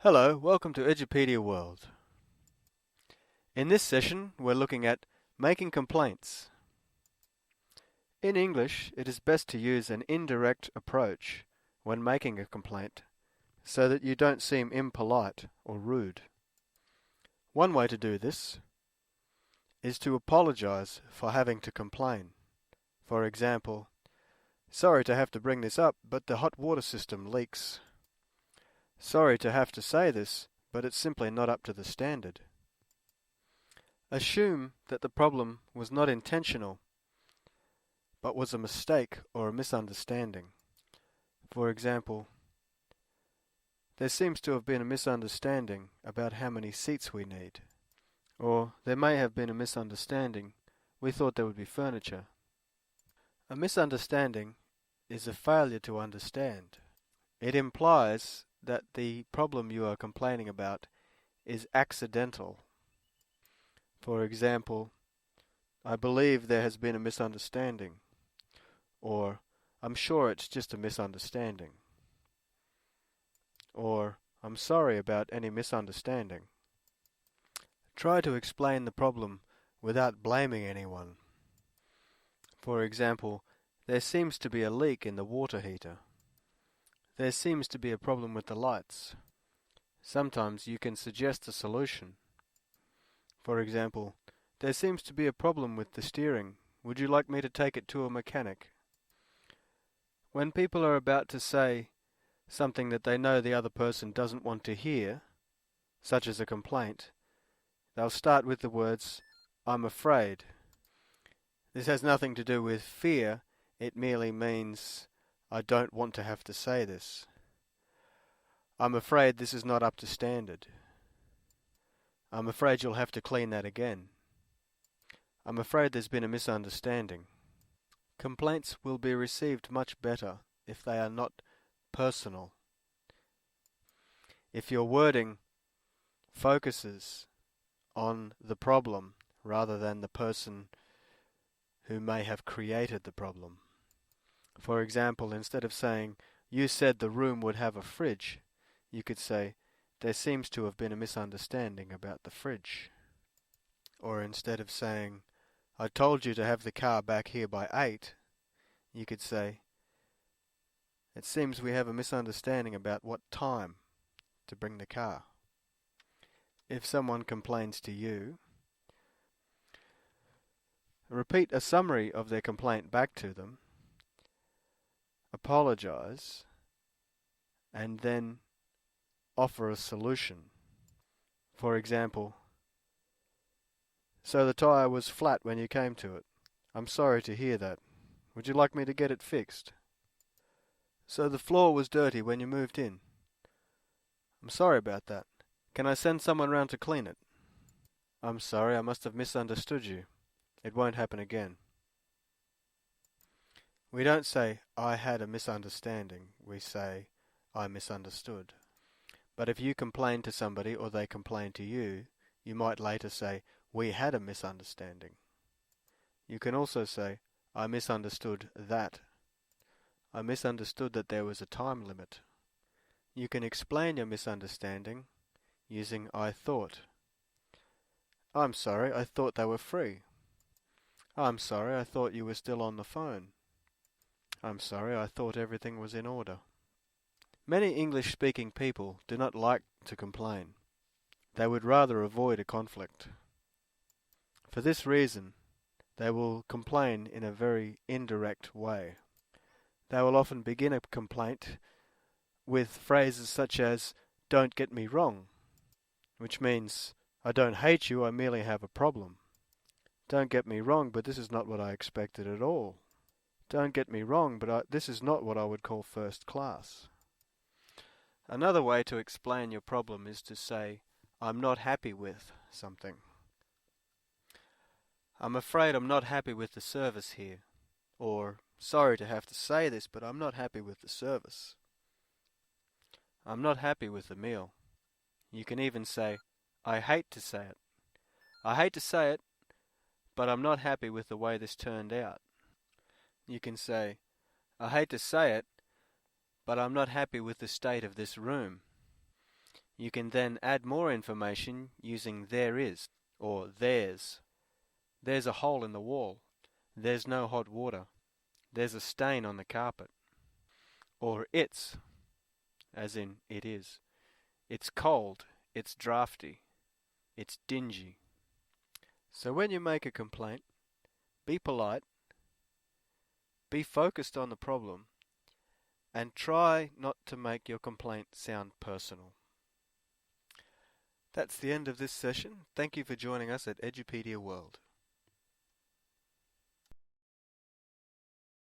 Hello, welcome to Edupedia World. In this session, we're looking at making complaints. In English, it is best to use an indirect approach when making a complaint, so that you don't seem impolite or rude. One way to do this is to apologize for having to complain. For example, "Sorry to have to bring this up, but the hot water system leaks. Sorry to have to say this, but it's simply not up to the standard." Assume that the problem was not intentional, but was a mistake or a misunderstanding. For example, "There seems to have been a misunderstanding about how many seats we need." Or, "There may have been a misunderstanding. We thought there would be furniture." A misunderstanding is a failure to understand. It implies that the problem you are complaining about is accidental. For example, "I believe there has been a misunderstanding," or "I'm sure it's just a misunderstanding," or "I'm sorry about any misunderstanding." Try to explain the problem without blaming anyone. For example, "There seems to be a leak in the water heater." "There seems to be a problem with the lights." Sometimes you can suggest a solution. For example, "There seems to be a problem with the steering. Would you like me to take it to a mechanic?" When people are about to say something that they know the other person doesn't want to hear, such as a complaint, they'll start with the words, "I'm afraid." This has nothing to do with fear, it merely means, "I don't want to have to say this." "I'm afraid this is not up to standard." "I'm afraid you'll have to clean that again." "I'm afraid there's been a misunderstanding." Complaints will be received much better if they are not personal. If your wording focuses on the problem rather than the person who may have created the problem. For example, instead of saying, "You said the room would have a fridge," you could say, "There seems to have been a misunderstanding about the fridge." Or instead of saying, "I told you to have the car back here by 8, you could say, "It seems we have a misunderstanding about what time to bring the car." If someone complains to you, repeat a summary of their complaint back to them, apologize, and then offer a solution. For example, "So the tire was flat when you came to it. I'm sorry to hear that. Would you like me to get it fixed?" "So the floor was dirty when you moved in. I'm sorry about that. Can I send someone round to clean it?" "I'm sorry, I must have misunderstood you. It won't happen again." We don't say, "I had a misunderstanding." We say, "I misunderstood." But if you complain to somebody or they complain to you, you might later say, "We had a misunderstanding." You can also say, "I misunderstood that." "I misunderstood that there was a time limit." You can explain your misunderstanding using "I thought." "I'm sorry, I thought they were free." "I'm sorry, I thought you were still on the phone." "I'm sorry, I thought everything was in order." Many English-speaking people do not like to complain. They would rather avoid a conflict. For this reason, they will complain in a very indirect way. They will often begin a complaint with phrases such as, "Don't get me wrong," which means, "I don't hate you, I merely have a problem." "Don't get me wrong, but this is not what I expected at all." "Don't get me wrong, but this is not what I would call first class." Another way to explain your problem is to say, "I'm not happy with something." "I'm afraid I'm not happy with the service here." Or, "Sorry to have to say this, but I'm not happy with the service." "I'm not happy with the meal." You can even say, "I hate to say it." "I hate to say it, but I'm not happy with the way this turned out." You can say, "I hate to say it, but I'm not happy with the state of this room." You can then add more information using there is or there's. There's a hole in the wall. There's no hot water. There's a stain on the carpet. Or it's, as in it is. It's cold. It's drafty. It's dingy. So when you make a complaint, be polite, be focused on the problem, and try not to make your complaint sound personal. That's the end of this session. Thank you for joining us at Edupedia World.